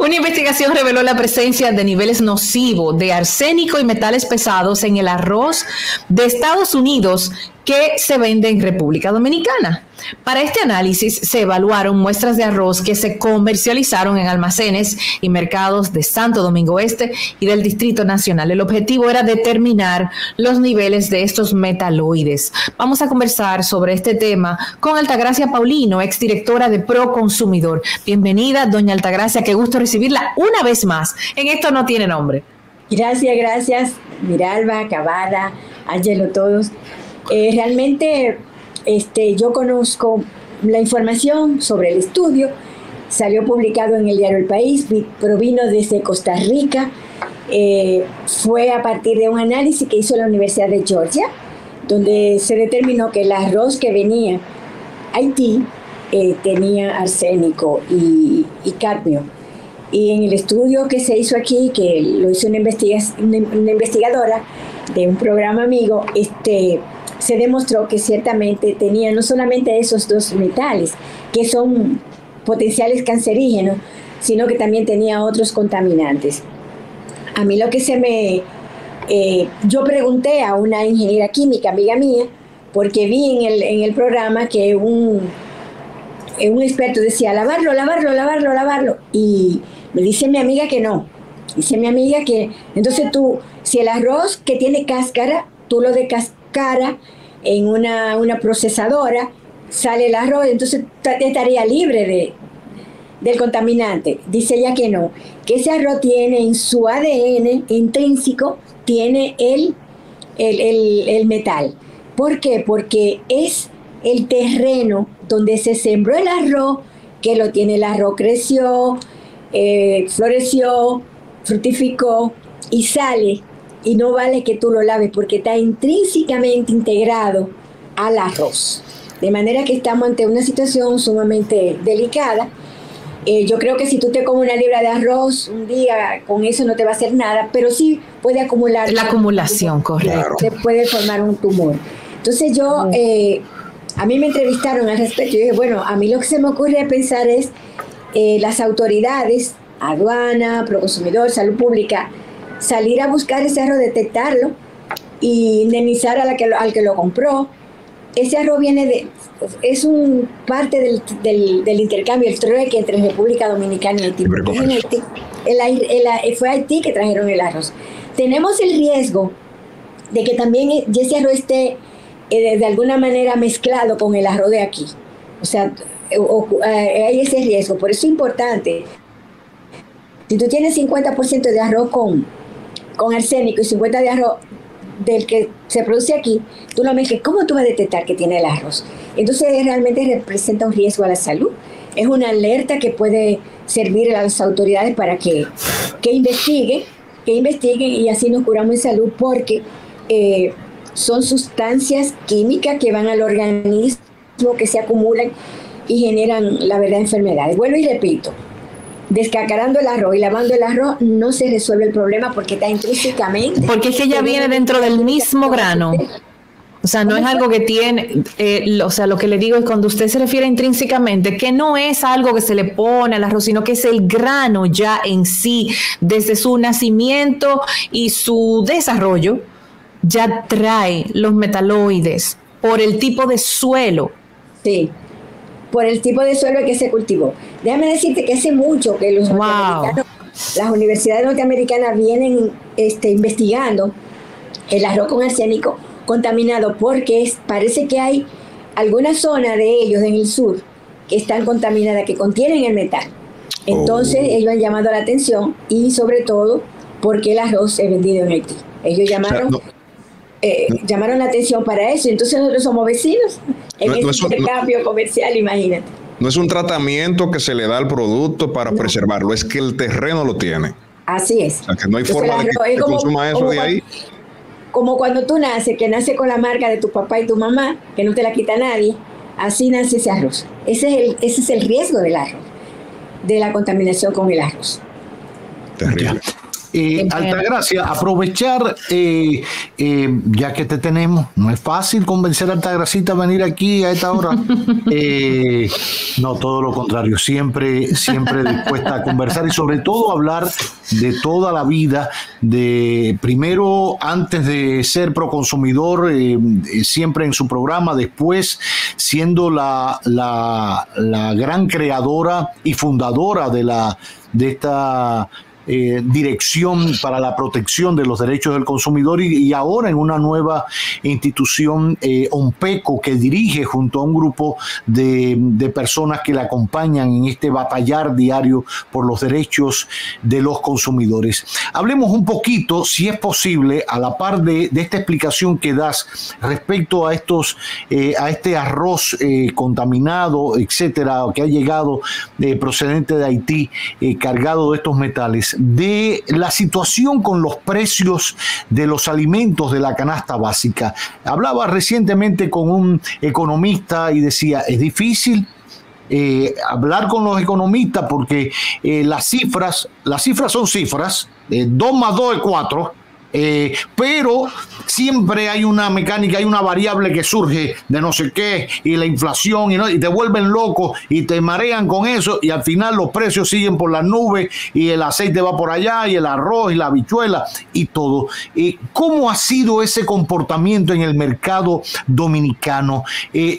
Una investigación reveló la presencia de niveles nocivos de arsénico y metales pesados en el arroz de Estados Unidos que se vende en República Dominicana. Para este análisis se evaluaron muestras de arroz que se comercializaron en almacenes y mercados de Santo Domingo Este y del Distrito Nacional. El objetivo era determinar los niveles de estos metaloides. Vamos a conversar sobre este tema con Altagracia Paulino, exdirectora de Proconsumidor. Bienvenida, doña Altagracia, qué gusto recibirla una vez más en Esto No Tiene Nombre. Gracias, Miralba, Cavada, Ángelo, todos. Realmente yo conozco la información sobre el estudio, salió publicado en el diario El País, provino desde Costa Rica, fue a partir de un análisis que hizo la Universidad de Georgia, donde se determinó que el arroz que venía a Haití tenía arsénico y cadmio. Y en el estudio que se hizo aquí, que lo hizo una investigadora de un programa amigo, se demostró que ciertamente tenía no solamente esos dos metales, que son potenciales cancerígenos, sino que también tenía otros contaminantes. A mí lo que yo pregunté a una ingeniera química, amiga mía, porque vi en el programa que un experto decía lavarlo, y me dice mi amiga que no. Dice mi amiga que, entonces si el arroz que tiene cáscara, tú lo descascaras en una procesadora, sale el arroz, entonces estaría libre del contaminante. Dice ella que no, que ese arroz tiene en su ADN intrínseco, tiene el metal. ¿Por qué? Porque es el terreno donde se sembró el arroz, que lo tiene el arroz, creció, floreció, fructificó y sale, y no vale que tú lo laves porque está intrínsecamente integrado al arroz. De manera que estamos ante una situación sumamente delicada. Yo creo que si tú te comes una libra de arroz un día, con eso no te va a hacer nada, pero sí puede acumular. La acumulación, correcto. Se puede formar un tumor. Entonces a mí me entrevistaron al respecto y dije, bueno, a mí lo que se me ocurre pensar es las autoridades, aduana, Proconsumidor, salud pública, salir a buscar ese arroz, detectarlo y indemnizar al que lo compró. Ese arroz es un parte del intercambio, el trueque entre República Dominicana y Haití. Fue a Haití que trajeron el arroz. Tenemos el riesgo de que también ese arroz esté de alguna manera mezclado con el arroz de aquí. O sea, hay ese riesgo. Por eso es importante. Si tú tienes 50% de arroz con arsénico y 50% de arroz del que se produce aquí, tú lo mezclas, ¿cómo tú vas a detectar que tiene el arroz? Entonces realmente representa un riesgo a la salud. Es una alerta que puede servir a las autoridades para que investiguen y así nos curamos en salud, porque son sustancias químicas que van al organismo, que se acumulan y generan, la verdad, enfermedades. Vuelvo y repito, descascarando el arroz y lavando el arroz no se resuelve el problema porque está intrínsecamente. Porque es que ya viene dentro del mismo grano. O sea, no es algo que tiene, o sea, lo que le digo es cuando usted se refiere intrínsecamente, que no es algo que se le pone al arroz, sino que es el grano ya en sí, desde su nacimiento y su desarrollo, ya trae los metaloides por el tipo de suelo. Sí, por el tipo de suelo que se cultivó. Déjame decirte que hace mucho que los norteamericanos, las universidades norteamericanas vienen investigando el arroz con arsénico contaminado, porque parece que hay alguna zona de ellos en el sur que están contaminadas, que contienen el metal. Entonces ellos han llamado la atención, y sobre todo porque el arroz es vendido en Haití. Ellos llamaron la atención para eso. Entonces nosotros somos vecinos en este intercambio comercial, imagínate. No es un tratamiento que se le da al producto para preservarlo, es que el terreno lo tiene. Así es. O sea, que no hay forma de que consuma eso de ahí. Como cuando tú naces, que nace con la marca de tu papá y tu mamá, que no te la quita nadie, así nace ese arroz. Ese es el riesgo del arroz, de la contaminación con el arroz. Terrible. Altagracia, aprovechar, ya que te tenemos, no es fácil convencer a Altagracita a venir aquí a esta hora. No, todo lo contrario, siempre dispuesta a conversar y sobre todo hablar de toda la vida, de primero antes de ser proconsumidor, siempre en su programa, después siendo la gran creadora y fundadora de esta Dirección para la Protección de los Derechos del Consumidor y ahora en una nueva institución, OMPECO, que dirige junto a un grupo de personas que la acompañan en este batallar diario por los derechos de los consumidores. Hablemos un poquito, si es posible, a la par de esta explicación que das respecto a este arroz contaminado, etcétera, que ha llegado procedente de Haití, cargado de estos metales, de la situación con los precios de los alimentos de la canasta básica. Hablaba recientemente con un economista y decía, es difícil hablar con los economistas porque las cifras son cifras, 2 más 2 es 4, pero siempre hay una mecánica, hay una variable que surge de no sé qué y la inflación y te vuelven loco y te marean con eso y al final los precios siguen por las nubes y el aceite va por allá y el arroz y la habichuela y todo. ¿Cómo ha sido ese comportamiento en el mercado dominicano?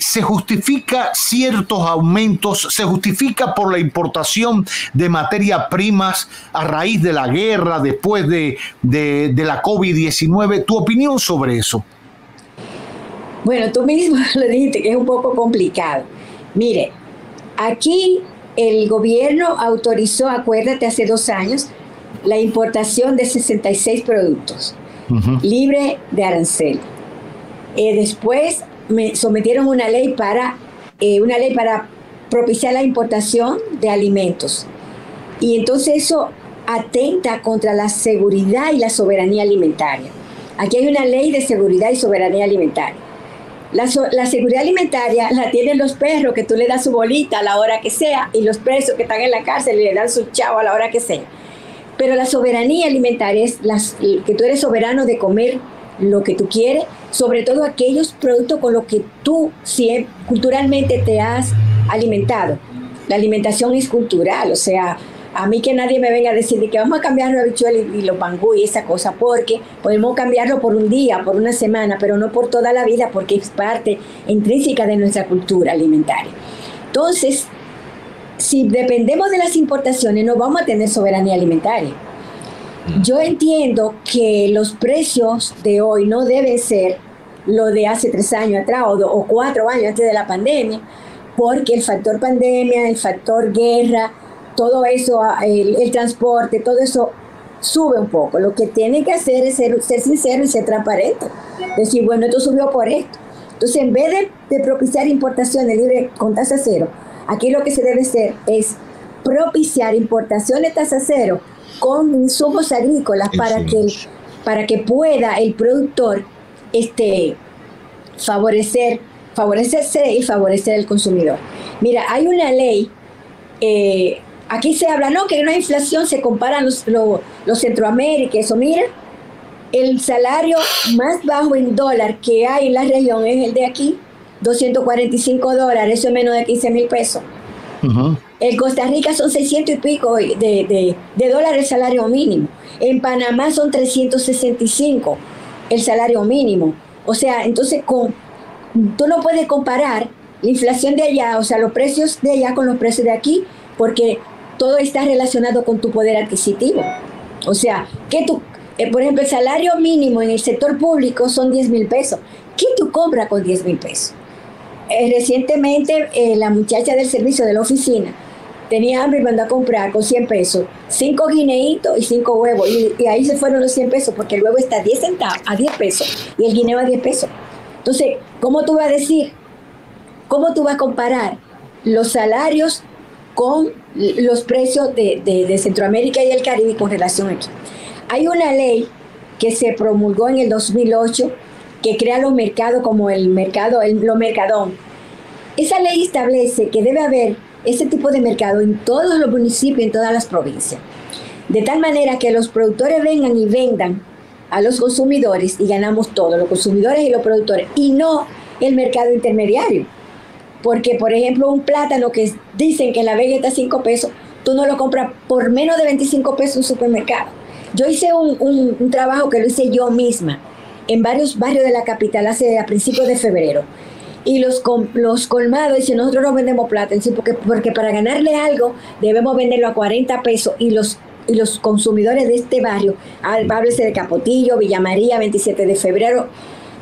¿Se justifica ciertos aumentos? ¿Se justifica por la importación de materias primas a raíz de la guerra, después de la COVID-19? ¿Tu opinión sobre eso? Bueno, tú mismo lo dijiste que es un poco complicado. Mire, aquí el gobierno autorizó, acuérdate, hace 2 años, la importación de 66 productos libre de arancel. Después me sometieron una ley para propiciar la importación de alimentos. Y entonces eso atenta contra la seguridad y la soberanía alimentaria. Aquí hay una ley de seguridad y soberanía alimentaria. La seguridad alimentaria la tienen los perros, que tú le das su bolita a la hora que sea, y los presos que están en la cárcel le dan su chavo a la hora que sea. Pero la soberanía alimentaria es que tú eres soberano de comer lo que tú quieres, sobre todo aquellos productos con los que tú culturalmente te has alimentado. La alimentación es cultural, o sea, a mí que nadie me venga a decir que vamos a cambiar los habichuelas y los mangú y esa cosa, porque podemos cambiarlo por un día, por una semana, pero no por toda la vida, porque es parte intrínseca de nuestra cultura alimentaria. Entonces, si dependemos de las importaciones, no vamos a tener soberanía alimentaria. Yo entiendo que los precios de hoy no deben ser lo de hace 3 años atrás o 4 años antes de la pandemia, porque el factor pandemia, el factor guerra, todo eso, el transporte, todo eso sube un poco. Lo que tiene que hacer es ser sincero y ser transparente. Decir, bueno, esto subió por esto. Entonces, en vez de propiciar importaciones libres con tasa cero, aquí lo que se debe hacer es propiciar importaciones tasa cero con insumos agrícolas para que pueda el productor favorecerse y favorecer al consumidor. Mira, hay una ley. Aquí se habla, no, que no hay inflación, se comparan los Centroamérica, eso, mira, el salario más bajo en dólar que hay en la región es el de aquí, $245, eso es menos de 15,000 pesos. En Costa Rica son 600 y pico de dólares el salario mínimo. En Panamá son 365 el salario mínimo. O sea, entonces tú no puedes comparar la inflación de allá, o sea, los precios de allá con los precios de aquí, porque todo está relacionado con tu poder adquisitivo. O sea, por ejemplo, el salario mínimo en el sector público son 10,000 pesos. ¿Qué tú compras con 10,000 pesos? Recientemente, la muchacha del servicio de la oficina tenía hambre y mandó a comprar con 100 pesos 5 guineitos y 5 huevos. Y ahí se fueron los 100 pesos porque el huevo está a 10 centavos, a 10 pesos, y el guineo a 10 pesos. Entonces, ¿cómo tú vas a decir? ¿Cómo tú vas a comparar los salarios con los precios de Centroamérica y el Caribe con relación aquí? Hay una ley que se promulgó en el 2008 que crea los mercados como los mercadón. Esa ley establece que debe haber ese tipo de mercado en todos los municipios, en todas las provincias. de tal manera que los productores vengan y vendan a los consumidores y ganamos todos, los consumidores y los productores, y no el mercado intermediario. Porque, por ejemplo, un plátano que dicen que en La Vega está a 5 pesos, tú no lo compras por menos de 25 pesos en un supermercado. Yo hice un trabajo que lo hice yo misma en varios barrios de la capital a principios de febrero. Y los colmados dicen, nosotros no vendemos plátano, porque para ganarle algo debemos venderlo a 40 pesos. Y los consumidores de este barrio, háblese de Capotillo, Villa María, 27 de febrero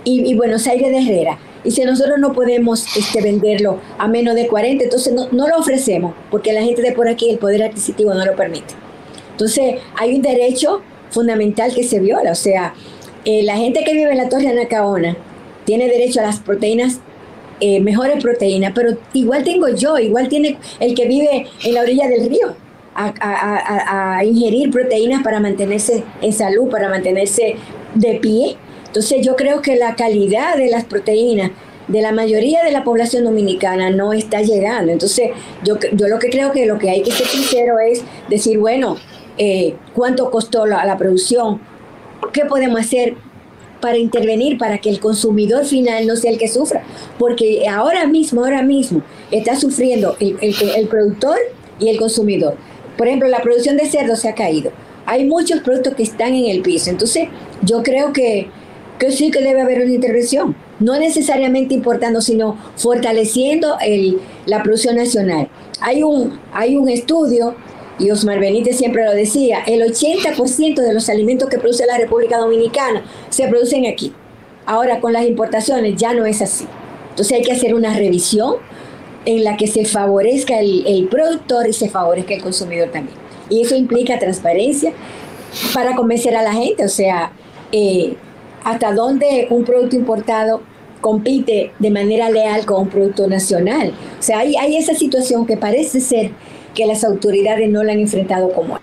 y Buenos Aires de Herrera, y si nosotros no podemos venderlo a menos de 40, entonces no lo ofrecemos, porque la gente de por aquí, el poder adquisitivo no lo permite. Entonces hay un derecho fundamental que se viola. O sea, la gente que vive en la Torre Anacaona tiene derecho a las proteínas, mejores proteínas, pero igual tengo yo, igual tiene el que vive en la orilla del río a ingerir proteínas para mantenerse en salud, para mantenerse de pie. Entonces yo creo que la calidad de las proteínas de la mayoría de la población dominicana no está llegando. Entonces yo lo que creo que lo que hay que ser sincero es decir, bueno, ¿cuánto costó la producción? ¿Qué podemos hacer para intervenir para que el consumidor final no sea el que sufra? Porque ahora mismo está sufriendo el productor y el consumidor. Por ejemplo, la producción de cerdo se ha caído. Hay muchos productos que están en el piso. Entonces yo creo que sí que debe haber una intervención, no necesariamente importando, sino fortaleciendo la producción nacional. Hay un estudio, y Osmar Benítez siempre lo decía, el 80% de los alimentos que produce la República Dominicana se producen aquí. Ahora con las importaciones ya no es así. Entonces hay que hacer una revisión en la que se favorezca el productor y se favorezca el consumidor también. Y eso implica transparencia para convencer a la gente, o sea, hasta dónde un producto importado compite de manera leal con un producto nacional. O sea, hay esa situación que parece ser que las autoridades no la han enfrentado como